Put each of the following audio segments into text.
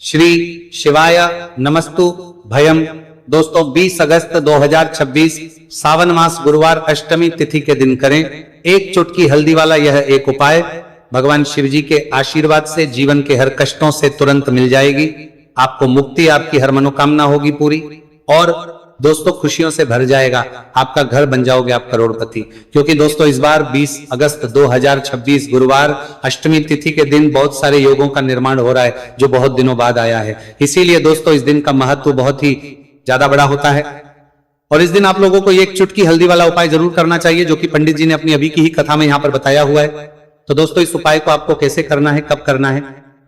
श्री शिवाय नमस्तु भयम। दोस्तों 20 अगस्त 2026 सावन मास गुरुवार अष्टमी तिथि के दिन करें एक चुटकी हल्दी वाला यह एक उपाय। भगवान शिव जी के आशीर्वाद से जीवन के हर कष्टों से तुरंत मिल जाएगी, आपको मुक्ति, आपकी हर मनोकामना होगी पूरी और दोस्तों खुशियों से भर जाएगा, आपका घर बन जाओगे आप करोड़पति। क्योंकि दोस्तों इस बार 20 अगस्त 2026 गुरुवार अष्टमी तिथि के दिन बहुत सारे योगों का निर्माण हो रहा है जो बहुत दिनों बाद आया है। इसीलिए दोस्तों इस दिन का महत्व बहुत ही ज्यादा बड़ा होता है और इस दिन आप लोगों को एक चुटकी हल्दी वाला उपाय जरूर करना चाहिए जो कि पंडित जी ने अपनी अभी की ही कथा में यहाँ पर बताया हुआ है। तो दोस्तों इस उपाय को आपको कैसे करना है, कब करना है,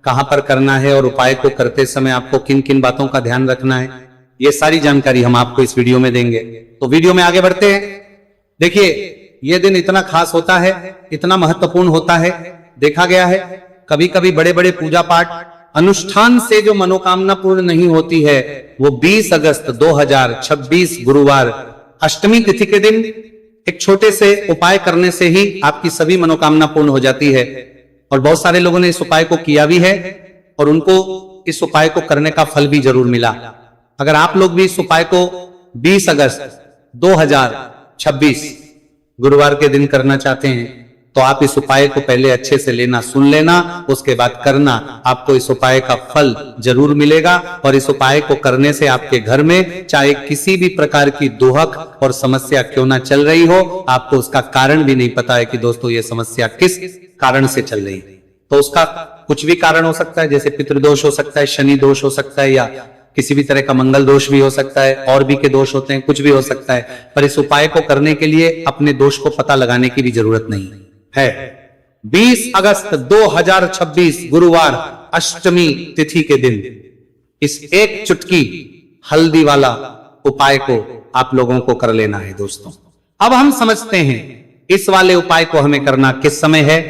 कहां पर करना है और उपाय को करते समय आपको किन किन बातों का ध्यान रखना है, ये सारी जानकारी हम आपको इस वीडियो में देंगे। तो वीडियो में आगे बढ़ते हैं। देखिए ये दिन इतना खास होता है, इतना महत्वपूर्ण होता है, देखा गया है कभी कभी बड़े बड़े पूजा पाठ अनुष्ठान से जो मनोकामना पूर्ण नहीं होती है वो 20 अगस्त 2026 गुरुवार अष्टमी तिथि के दिन एक छोटे से उपाय करने से ही आपकी सभी मनोकामना पूर्ण हो जाती है। और बहुत सारे लोगों ने इस उपाय को किया भी है और उनको इस उपाय को करने का फल भी जरूर मिला। अगर आप लोग भी इस उपाय को 20 अगस्त 2026 गुरुवार के दिन करना चाहते हैं तो आप इस उपाय को पहले अच्छे से लेना, सुन लेना, उसके बाद करना, आपको इस उपाय का फल जरूर मिलेगा। और इस उपाय को करने से आपके घर में चाहे किसी भी प्रकार की दुहक और समस्या क्यों ना चल रही हो, आपको उसका कारण भी नहीं पता है कि दोस्तों ये समस्या किस कारण से चल रही है। तो उसका कुछ भी कारण हो सकता है, जैसे पितृदोष हो सकता है, शनि दोष हो सकता है, या किसी भी तरह का मंगल दोष भी हो सकता है, और भी के दोष होते हैं, कुछ भी हो सकता है। पर इस उपाय को करने के लिए अपने दोष को पता लगाने की भी जरूरत नहीं है। 20 अगस्त 2026 गुरुवार अष्टमी तिथि के दिन इस एक चुटकी हल्दी वाला उपाय को आप लोगों को कर लेना है। दोस्तों अब हम समझते हैं इस वाले उपाय को हमें करना किस समय है।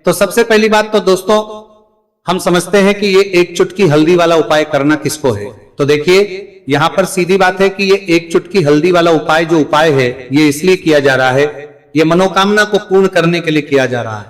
तो सबसे पहली बात तो दोस्तों हम समझते हैं कि ये एक चुटकी हल्दी वाला उपाय करना किसको है। तो देखिए यहां पर सीधी बात है कि ये एक चुटकी हल्दी वाला उपाय जो उपाय है ये इसलिए किया जा रहा है, ये मनोकामना को पूर्ण करने के लिए किया जा रहा है,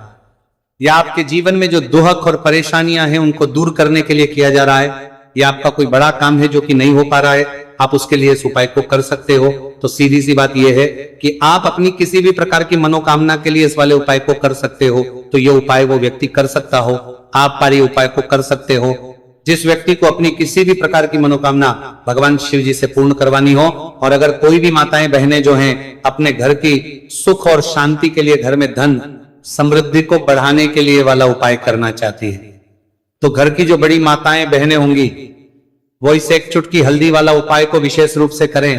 या आपके जीवन में जो दुहक और परेशानियां हैं उनको दूर करने के लिए किया जा रहा है, या आपका कोई बड़ा काम है जो कि नहीं हो पा रहा है, आप उसके लिए इस उपाय को कर सकते हो। तो सीधी सी बात यह है कि आप अपनी किसी भी प्रकार की मनोकामना के लिए इस वाले उपाय को कर सकते हो। तो ये उपाय वो व्यक्ति कर सकता हो, आप पारी उपाय को कर सकते हो। जिस व्यक्ति को अपनी किसी भी प्रकार की मनोकामना भगवान शिव जी से पूर्ण करवानी हो, और अगर कोई भी माताएं बहनें जो हैं अपने घर की सुख और शांति के लिए, घर में धन समृद्धि को बढ़ाने के लिए वाला उपाय करना चाहती है, तो घर की जो बड़ी माताएं बहनें होंगी वो इस एक चुटकी हल्दी वाला उपाय को विशेष रूप से करें,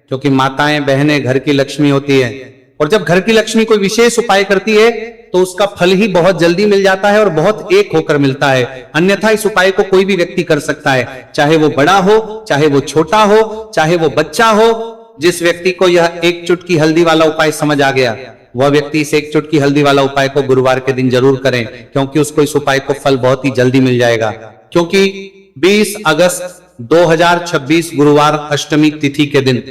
क्योंकि माताएं बहनें घर की लक्ष्मी होती है। और जब घर की लक्ष्मी कोई विशेष उपाय करती है तो उसका फल ही बहुत जल्दी मिल जाता है और बहुत एक होकर मिलता है। अन्यथा इस उपाय को कोई भी व्यक्ति कर सकता है, चाहे वो बड़ा हो, चाहे वो छोटा हो, चाहे वो बच्चा हो। जिस व्यक्ति को यह एक चुटकी हल्दी वाला उपाय समझ आ गया वह व्यक्ति इस एक चुटकी हल्दी वाला उपाय को गुरुवार के दिन जरूर करें, क्योंकि उसको इस उपाय को फल बहुत ही जल्दी मिल जाएगा। क्योंकि 20 अगस्त 2026 गुरुवार अष्टमी तिथि के दिन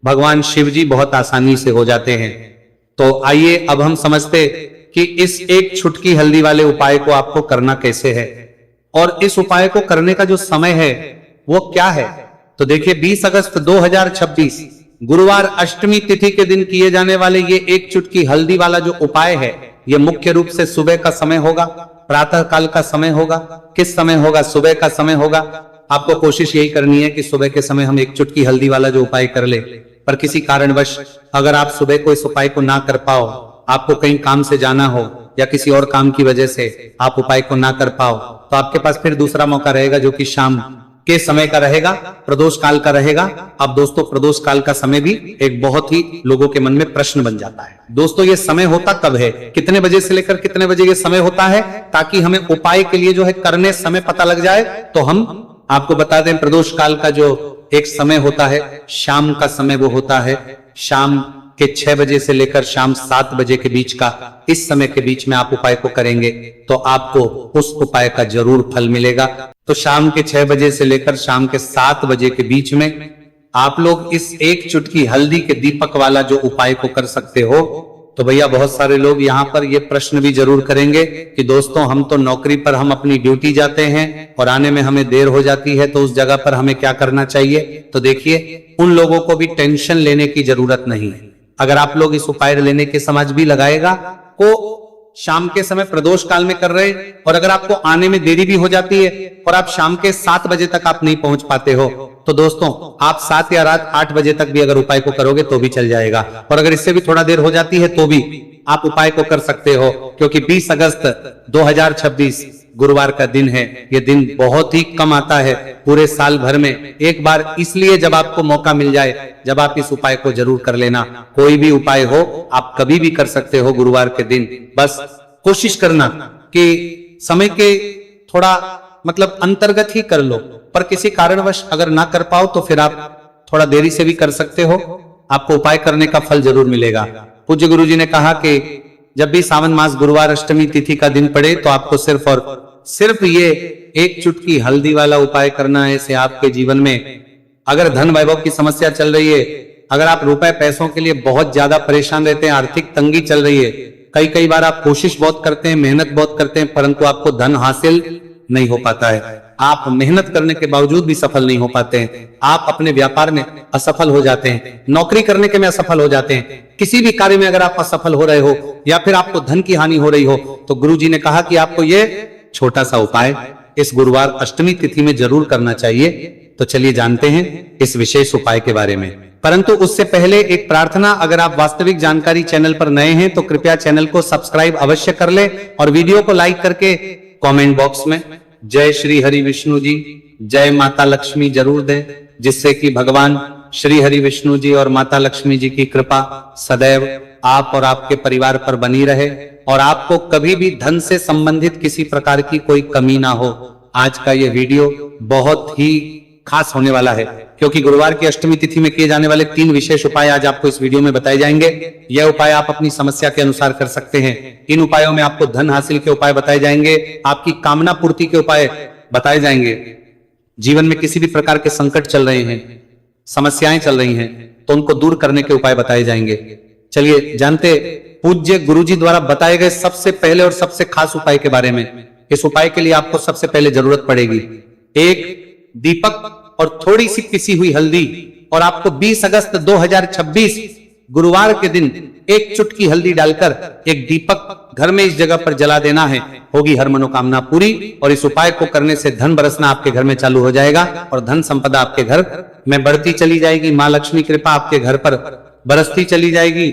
भगवान शिव जी बहुत आसानी से हो जाते हैं। तो आइए अब हम समझते कि इस एक चुटकी हल्दी वाले उपाय को आपको करना कैसे है और इस उपाय को करने का जो समय है वो क्या है। तो देखिए 20 अगस्त 2026 गुरुवार अष्टमी तिथि के दिन किए जाने वाले ये एक चुटकी हल्दी वाला जो उपाय है ये मुख्य रूप से सुबह का समय होगा, प्रातः काल का समय होगा। किस समय होगा? सुबह का समय होगा। आपको कोशिश यही करनी है कि सुबह के समय हम एक चुटकी हल्दी वाला जो उपाय कर ले। पर किसी कारणवश अगर आप सुबह को इस उपाय को ना कर पाओ, आपको कहीं काम से जाना हो या किसी और काम की वजह से आप उपाय को ना कर पाओ, तो आपके पास फिर दूसरा मौका रहेगा जो कि शाम के समय का रहेगा, प्रदोष काल का रहेगा। अब दोस्तों प्रदोष काल का समय भी एक बहुत ही लोगों के मन में प्रश्न बन जाता है। दोस्तों ये समय होता कब है, कितने बजे से लेकर कितने बजे ये समय होता है, ताकि हमें उपाय के लिए जो है करने समय पता लग जाए। तो हम आपको बता दें प्रदोष काल का जो एक समय होता है, शाम का समय वो होता है शाम के 6 बजे से लेकर शाम 7 बजे के बीच का। इस समय के बीच में आप उपाय को करेंगे तो आपको उस उपाय का जरूर फल मिलेगा। तो शाम के 6 बजे से लेकर शाम के 7 बजे के बीच में आप लोग इस एक चुटकी हल्दी के दीपक वाला जो उपाय को कर सकते हो। तो भैया बहुत सारे लोग यहाँ पर ये प्रश्न भी जरूर करेंगे कि दोस्तों हम तो नौकरी पर हम अपनी ड्यूटी जाते हैं और आने में हमें देर हो जाती है, तो उस जगह पर हमें क्या करना चाहिए। तो देखिए, उन लोगों को भी टेंशन लेने की जरूरत नहीं है। अगर आप लोग इस उपाय लेने के समझ भी लगाएगा को शाम के समय प्रदोष काल में कर रहे, और अगर आपको आने में देरी भी हो जाती है और आप शाम के 7 बजे तक आप नहीं पहुंच पाते हो, तो दोस्तों आप 7 या रात 8 बजे तक भी अगर उपाय को करोगे तो भी चल जाएगा। और अगर इससे भी थोड़ा देर हो जाती है तो भी आप उपाय को कर सकते हो, क्योंकि 20 अगस्त 2026 गुरुवार का दिन है। यह दिन बहुत ही कम आता है पूरे साल भर में, एक बार इसलिए जब आपको मौका मिल जाए, जब आप इस उपाय को जरूर कर लेना। कोई भी उपाय हो आप कभी भी कर सकते हो गुरुवार के दिन। बस कोशिश करना कि समय के थोड़ा मतलब अंतर्गत ही कर लो, पर किसी कारणवश अगर ना कर पाओ तो फिर आप थोड़ा देरी से भी कर सकते हो, आपको उपाय करने का फल जरूर मिलेगा। पूज्य गुरु जी ने कहा कि जब भी सावन मास गुरुवार अष्टमी तिथि का दिन पड़े तो आपको सिर्फ और सिर्फ ये एक चुटकी हल्दी वाला उपाय करना है। इससे आपके जीवन में अगर धन वैभव की समस्या चल रही है, अगर आप रुपए पैसों के लिए बहुत ज्यादा परेशान रहते हैं, आर्थिक तंगी चल रही है, कई बार आप कोशिश बहुत करते हैं, मेहनत बहुत करते हैं, परंतु आपको धन हासिल नहीं हो पाता है, आप मेहनत करने के बावजूद भी सफल नहीं हो पाते हैं, आप अपने व्यापार में असफल हो जाते हैं, नौकरी करने के में असफल हो जाते हैं, किसी भी कार्य में अगर आप असफल हो रहे हो या फिर आपको धन की हानि हो रही हो, तो गुरु जी ने कहा कि आपको ये छोटा सा उपाय इस गुरुवार अष्टमी तिथि में जरूर करना चाहिए। तो चलिए जानते हैं इस विशेष उपाय के बारे में। परंतु उससे पहले एक प्रार्थना, अगर आप वास्तविक जानकारी चैनल पर नए हैं तो कृपया चैनल को सब्सक्राइब अवश्य कर ले और वीडियो को लाइक करके कमेंट बॉक्स में जय श्री हरि विष्णु जी, जय माता लक्ष्मी जरूर दें, जिससे कि भगवान श्री हरि विष्णु जी और माता लक्ष्मी जी की कृपा सदैव आप और आपके परिवार पर बनी रहे और आपको कभी भी धन से संबंधित किसी प्रकार की कोई कमी ना हो। आज का ये वीडियो बहुत ही खास होने वाला है, क्योंकि गुरुवार की अष्टमी तिथि में किए जाने वाले 3 विशेष उपाय आज आपको इस वीडियो में बताए जाएंगे। यह उपाय आप अपनी समस्या के अनुसार कर सकते हैं। इन उपायों में आपको धन हासिल के उपाय बताए जाएंगे, आपकी कामना पूर्ति के उपाय बताए जाएंगे। जीवन में किसी भी प्रकार के संकट चल रहे हैं, समस्याएं चल रही हैं, तो उनको दूर करने के उपाय बताए जाएंगे। चलिए जानते पूज्य गुरुजी द्वारा बताए गए सबसे पहले और सबसे खास उपाय के बारे में। इस उपाय के लिए आपको सबसे पहले जरूरत पड़ेगी एक दीपक और थोड़ी सी पिसी हुई हल्दी, और आपको 20 अगस्त 2026 गुरुवार के दिन एक चुटकी हल्दी डालकर एक दीपक घर में इस जगह पर जला देना है। होगी हर मनोकामना पूरी, और इस उपाय को करने से धन बरसना आपके घर में चालू हो जाएगा और धन संपदा आपके घर में बढ़ती चली जाएगी। मां लक्ष्मी कृपा आपके घर पर बरसती चली जाएगी।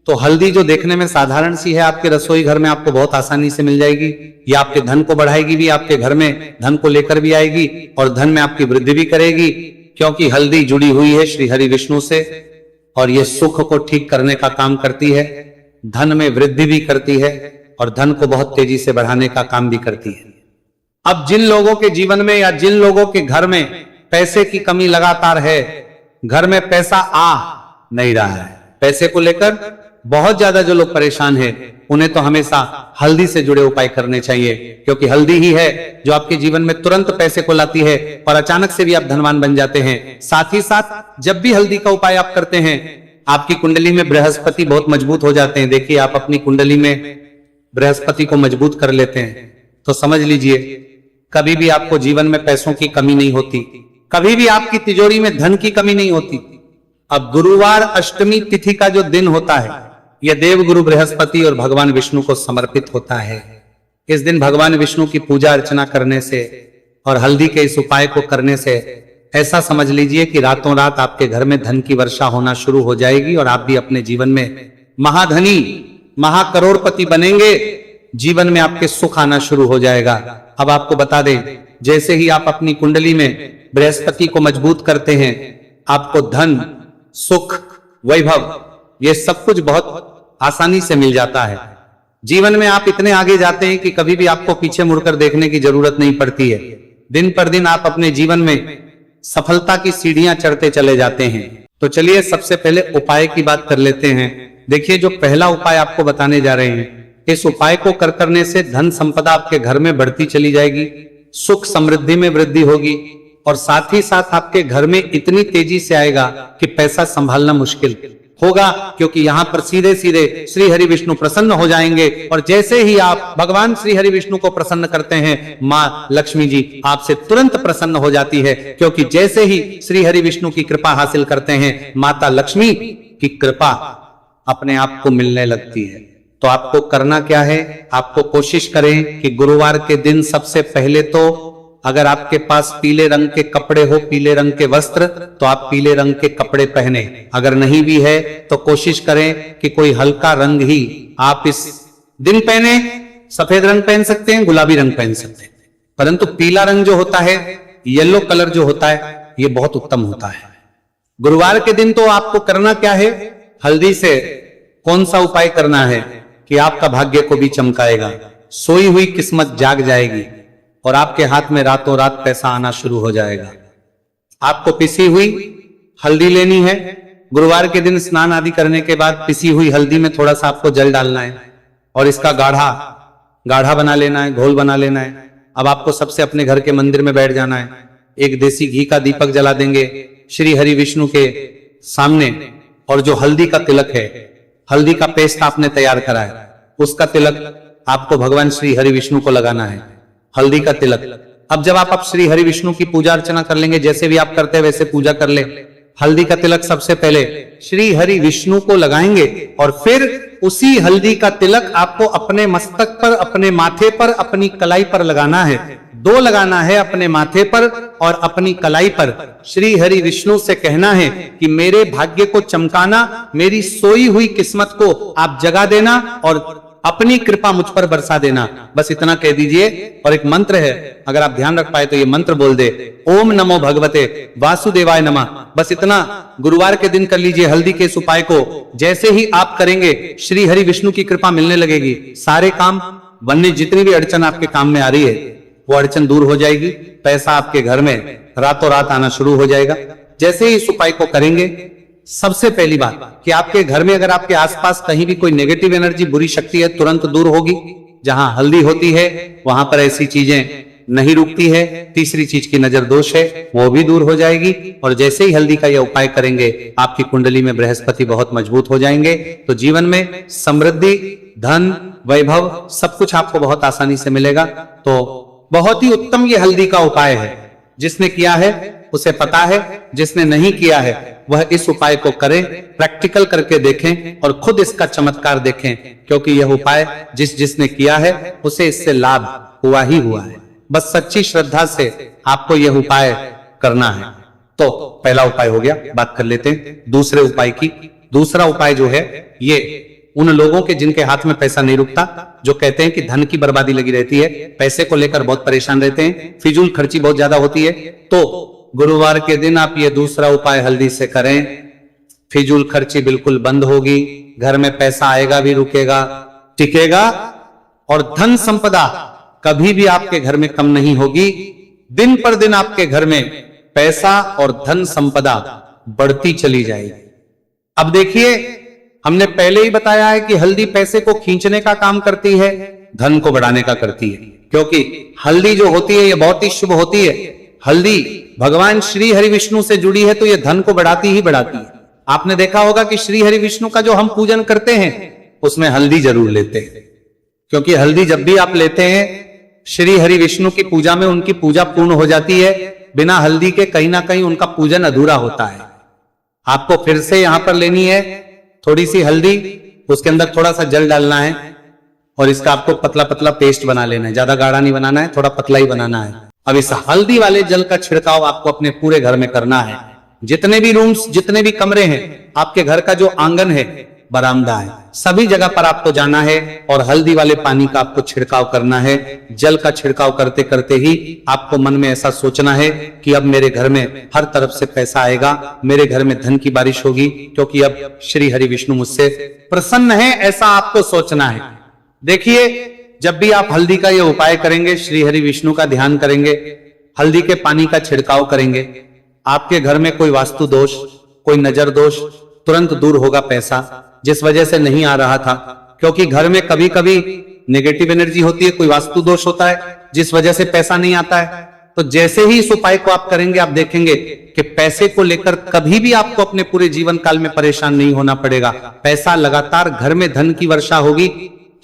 तो हल्दी जो देखने में साधारण सी है, आपके रसोई घर में आपको बहुत आसानी से मिल जाएगी। ये आपके धन को बढ़ाएगी भी, आपके घर में धन को लेकर भी आएगी और धन में आपकी वृद्धि भी करेगी, क्योंकि हल्दी जुड़ी हुई है श्री हरि विष्णु से और ये सुख को ठीक करने का काम करती है, धन में वृद्धि भी करती है और धन को बहुत तेजी से बढ़ाने का काम भी करती है। अब जिन लोगों के जीवन में या जिन लोगों के घर में पैसे की कमी लगातार है, घर में पैसा आ नहीं रहा है, पैसे को लेकर बहुत ज्यादा जो लोग परेशान हैं, उन्हें तो हमेशा हल्दी से जुड़े उपाय करने चाहिए, क्योंकि हल्दी ही है जो आपके जीवन में तुरंत पैसे को लाती है और अचानक से भी आप धनवान बन जाते हैं। साथ ही साथ जब भी हल्दी का उपाय आप करते हैं, आपकी कुंडली में बृहस्पति बहुत मजबूत हो जाते हैं। देखिए, आप अपनी कुंडली में बृहस्पति को मजबूत कर लेते हैं तो समझ लीजिए कभी भी आपको जीवन में पैसों की कमी नहीं होती, कभी भी आपकी तिजोरी में धन की कमी नहीं होती। अब गुरुवार अष्टमी तिथि का जो दिन होता है, यह देव गुरु बृहस्पति और भगवान विष्णु को समर्पित होता है। इस दिन भगवान विष्णु की पूजा अर्चना करने से और हल्दी के इस उपाय को करने से ऐसा समझ लीजिए कि रातों रात आपके घर में धन की वर्षा होना शुरू हो जाएगी और आप भी अपने जीवन में महाधनी महाकरोड़पति बनेंगे। जीवन में आपके सुख आना शुरू हो जाएगा। अब आपको बता दें, जैसे ही आप अपनी कुंडली में बृहस्पति को मजबूत करते हैं, आपको धन सुख वैभव ये सब कुछ बहुत आसानी से मिल जाता है। जीवन में आप इतने आगे जाते हैं कि कभी भी आपको पीछे मुड़कर देखने की जरूरत नहीं पड़ती है। दिन पर दिन आप अपने जीवन में सफलता की सीढ़ियां चढ़ते चले जाते हैं। तो चलिए सबसे पहले उपाय की बात कर लेते हैं। देखिए, जो पहला उपाय आपको बताने जा रहे हैं, इस उपाय को करने से धन संपदा आपके घर में बढ़ती चली जाएगी, सुख समृद्धि में वृद्धि होगी और साथ ही साथ आपके घर में इतनी तेजी से आएगा कि पैसा संभालना मुश्किल। होगा, क्योंकि यहाँ पर सीधे सीधे श्री हरि विष्णु प्रसन्न हो जाएंगे। और जैसे ही आप भगवान श्री हरि विष्णु को प्रसन्न करते हैं, माँ लक्ष्मी जी आपसे तुरंत प्रसन्न हो जाती है, क्योंकि जैसे ही श्री हरि विष्णु की कृपा हासिल करते हैं, माता लक्ष्मी की कृपा अपने आप को मिलने लगती है। तो आपको करना क्या है, आपको कोशिश करें कि गुरुवार के दिन सबसे पहले तो अगर आपके पास पीले रंग के कपड़े हो, पीले रंग के वस्त्र, तो आप पीले रंग के कपड़े पहने। अगर नहीं भी है तो कोशिश करें कि कोई हल्का रंग ही आप इस दिन पहने। सफेद रंग पहन सकते हैं, गुलाबी रंग पहन सकते हैं, परंतु पीला रंग जो होता है, येलो कलर जो होता है, ये बहुत उत्तम होता है। गुरुवार के दिन तो आपको करना क्या है, हल्दी से कौन सा उपाय करना है कि आपका भाग्य को भी चमकाएगा, सोई हुई किस्मत जाग जाएगी और आपके हाथ में रातों रात पैसा आना शुरू हो जाएगा। आपको पिसी हुई हल्दी लेनी है। गुरुवार के दिन स्नान आदि करने के बाद पिसी हुई हल्दी में थोड़ा सा आपको जल डालना है और इसका गाढ़ा बना लेना है, घोल बना लेना है। अब आपको सबसे अपने घर के मंदिर में बैठ जाना है, एक देसी घी का दीपक जला देंगे श्री हरि विष्णु के सामने, और जो हल्दी का तिलक है, हल्दी का पेस्ट आपने तैयार करा है, उसका तिलक आपको भगवान श्री हरि विष्णु को लगाना है, हल्दी का तिलक। अब जब आप श्री हरि विष्णु की पूजा अर्चना कर लेंगे, जैसे भी आप करते हैं वैसे पूजा कर ले। हल्दी का तिलक सबसे पहले श्री हरि विष्णु को लगाएंगे और फिर उसी हल्दी का तिलक आपको अपने मस्तक पर, अपने माथे पर, अपनी कलाई पर लगाना है। दो लगाना है, अपने माथे पर और अपनी कलाई पर। श्री हरि विष्णु से कहना है कि मेरे भाग्य को चमकाना, मेरी सोई हुई किस्मत को आप जगा देना और अपनी कृपा मुझ पर बरसा देना। बस इतना कह दीजिए। और एक मंत्र है, अगर आप ध्यान रख पाए तो ये मंत्र बोल दे, ओम नमो भगवते वासुदेवाय नमः। बस इतना गुरुवार के दिन कर लीजिए हल्दी के इस उपाय को। जैसे ही आप करेंगे, श्री हरि विष्णु की कृपा मिलने लगेगी। सारे काम बनने, जितनी भी अड़चन आपके काम में आ रही है वो अड़चन दूर हो जाएगी। पैसा आपके घर में रातों रात आना शुरू हो जाएगा। जैसे ही इस उपाय को करेंगे, सबसे पहली बात कि आपके घर में अगर आपके आसपास कहीं भी कोई नेगेटिव एनर्जी, बुरी शक्ति है, तुरंत दूर होगी। जहां हल्दी होती है वहां पर ऐसी चीजें नहीं रुकती है। तीसरी चीज की नजर दोष है, वो भी दूर हो जाएगी। और जैसे ही हल्दी का यह उपाय करेंगे, आपकी कुंडली में बृहस्पति बहुत मजबूत हो जाएंगे। तो जीवन में समृद्धि, धन, वैभव सब कुछ आपको बहुत आसानी से मिलेगा। तो बहुत ही उत्तम ये हल्दी का उपाय है। जिसने किया है उसे पता है, जिसने नहीं किया है वह इस उपाय को करें, प्रैक्टिकल करके देखें और खुद इसका चमत्कार देखें, क्योंकि यह उपाय जिसने किया है उसे इससे लाभ हुआ ही हुआ है। बस सच्ची श्रद्धा से आपको यह उपाय करना है। तो पहला उपाय हो गया, बात कर लेते हैं दूसरे उपाय की। दूसरा उपाय जो है, ये उन लोगों के जिनके हाथ में पैसा नहीं रुकता, जो कहते हैं कि धन की बर्बादी लगी रहती है, पैसे को लेकर बहुत परेशान रहते हैं, फिजूल खर्ची बहुत ज्यादा होती है, तो गुरुवार के दिन आप ये दूसरा उपाय हल्दी से करें। फिजूल खर्ची बिल्कुल बंद होगी, घर में पैसा आएगा भी, रुकेगा, टिकेगा, और धन संपदा कभी भी आपके घर में कम नहीं होगी। दिन पर दिन आपके घर में पैसा और धन संपदा बढ़ती चली जाएगी। अब देखिए, हमने पहले ही बताया है कि हल्दी पैसे को खींचने का काम करती है, धन को बढ़ाने का करती है, क्योंकि हल्दी जो होती है ये बहुत ही शुभ होती है। हल्दी भगवान श्री हरि विष्णु से जुड़ी है, तो ये धन को बढ़ाती ही बढ़ाती है। आपने देखा होगा कि श्री हरि विष्णु का जो हम पूजन करते हैं उसमें हल्दी जरूर लेते हैं, क्योंकि हल्दी जब भी आप लेते हैं श्री हरि विष्णु की पूजा में, उनकी पूजा पूर्ण हो जाती है। बिना हल्दी के कहीं ना कहीं उनका पूजन अधूरा होता है। आपको फिर से यहां पर लेनी है थोड़ी सी हल्दी, उसके अंदर थोड़ा सा जल डालना है और इसका आपको पतला पतला पेस्ट बना लेना है। ज्यादा गाढ़ा नहीं बनाना है, थोड़ा पतला ही बनाना है। अब इस हल्दी वाले जल का छिड़काव आपको अपने पूरे घर में करना है। जितने भी रूम्स, जितने भी कमरे हैं, आपके घर का जो आंगन है, बरामदा है, सभी जगह पर आपको जाना है और हल्दी वाले पानी का आपको छिड़काव करना है। जल का छिड़काव करते करते ही आपको मन में ऐसा सोचना है कि अब मेरे घर में हर तरफ से पैसा आएगा, मेरे घर में धन की बारिश होगी, क्योंकि अब श्री हरि विष्णु मुझसे प्रसन्न है, ऐसा आपको सोचना है। देखिए, जब भी आप हल्दी का ये उपाय करेंगे, श्री हरि विष्णु का ध्यान करेंगे, हल्दी के पानी का छिड़काव करेंगे, आपके घर में कोई वास्तु दोष, कोई नजर दोष तुरंत दूर होगा। पैसा जिस वजह से नहीं आ रहा था, क्योंकि घर में कभी कभी नेगेटिव एनर्जी होती है, कोई वास्तु दोष होता है जिस वजह से पैसा नहीं आता है, तो जैसे ही इस उपाय को आप करेंगे आप देखेंगे कि पैसे को लेकर कभी भी आपको अपने पूरे जीवन काल में परेशान नहीं होना पड़ेगा। पैसा लगातार घर में धन की वर्षा होगी,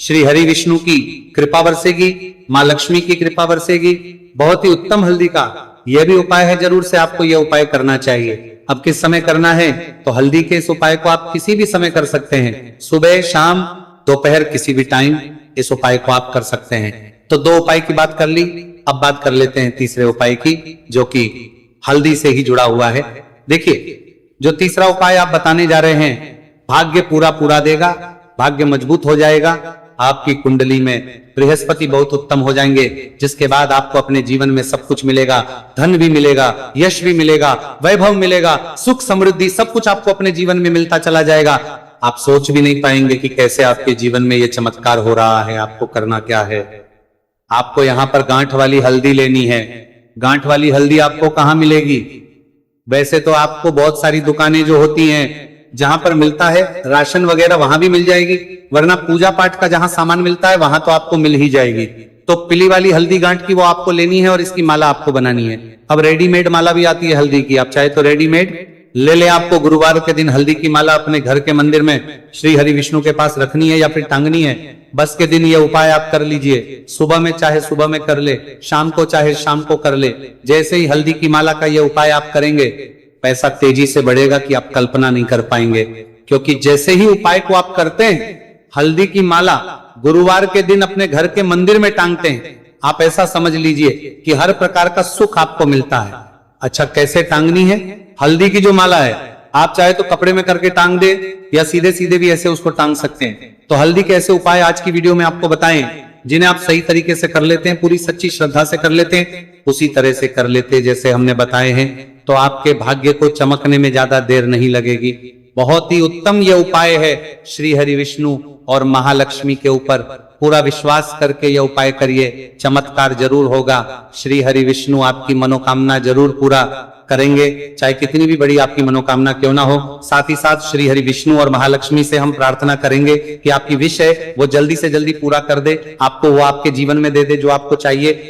श्री हरि विष्णु की कृपा बरसेगी, मां लक्ष्मी की कृपा बरसेगी। बहुत ही उत्तम हल्दी का यह भी उपाय है, जरूर से आपको यह उपाय करना चाहिए। अब किस समय करना है, तो हल्दी के इस उपाय को आप किसी भी समय कर सकते हैं, सुबह, शाम, दोपहर, किसी भी टाइम इस उपाय को आप कर सकते हैं। तो दो उपाय की बात कर ली, अब बात कर लेते हैं तीसरे उपाय की, जो कि हल्दी से ही जुड़ा हुआ है। देखिए, जो तीसरा उपाय आप बताने जा रहे हैं, भाग्य पूरा देगा, भाग्य मजबूत हो जाएगा, आपकी कुंडली में बृहस्पति बहुत उत्तम हो जाएंगे, जिसके बाद आपको अपने जीवन में सब कुछ मिलेगा, धन भी मिलेगा, यश भी मिलेगा, वैभव मिलेगा, सुख समृद्धि सब कुछ आपको अपने जीवन में मिलता चला जाएगा। आप सोच भी नहीं पाएंगे कि कैसे आपके जीवन में यह चमत्कार हो रहा है। आपको करना क्या है, आपको यहां पर गांठ वाली हल्दी लेनी है। गांठ वाली हल्दी आपको कहां मिलेगी, वैसे तो आपको बहुत सारी दुकानें जो होती हैं जहां पर मिलता है राशन वगैरह, वहां भी मिल जाएगी, वरना पूजा पाठ का जहां सामान मिलता है वहां तो आपको मिल ही जाएगी। तो पीली वाली हल्दी गांठ की वो आपको लेनी है और इसकी माला आपको बनानी है। अब रेडीमेड माला भी आती है हल्दी की, आप चाहे तो रेडीमेड ले ले। आपको गुरुवार के दिन हल्दी की माला अपने घर के मंदिर में श्री हरि विष्णु के पास रखनी है या फिर टांगनी है। बस के दिन ये उपाय आप कर लीजिए, सुबह में चाहे सुबह में कर ले, शाम को चाहे शाम को कर ले। जैसे ही हल्दी की माला का ये उपाय आप करेंगे, पैसा तेजी से बढ़ेगा कि आप कल्पना नहीं कर पाएंगे। क्योंकि जैसे ही उपाय को आप करते हैं, हल्दी की माला गुरुवार के दिन अपने घर के मंदिर में टांगते हैं, आप ऐसा समझ लीजिए कि हर प्रकार का सुख आपको मिलता है। अच्छा, कैसे टांगनी है हल्दी की जो माला है, आप चाहे तो कपड़े में करके टांग दे या सीधे सीधे भी ऐसे उसको टांग सकते हैं। तो हल्दी के ऐसे उपाय आज की वीडियो में आपको बताएं, जिन्हें आप सही तरीके से कर लेते हैं, पूरी सच्ची श्रद्धा से कर लेते हैं, उसी तरह से कर लेते हैं जैसे हमने बताए हैं, तो आपके भाग्य को चमकने में ज्यादा देर नहीं लगेगी। बहुत ही उत्तम यह उपाय है। श्री हरि विष्णु और महालक्ष्मी के ऊपर पूरा विश्वास करके यह उपाय करिए, चमत्कार जरूर होगा। श्री हरि विष्णु आपकी मनोकामना जरूर पूरा करेंगे, चाहे कितनी भी बड़ी आपकी मनोकामना क्यों ना हो। साथ ही साथ श्री हरि विष्णु और महालक्ष्मी से हम प्रार्थना करेंगे कि आपकी विश है वो जल्दी से जल्दी पूरा कर दे, आपको वो आपके जीवन में दे दे जो आपको चाहिए।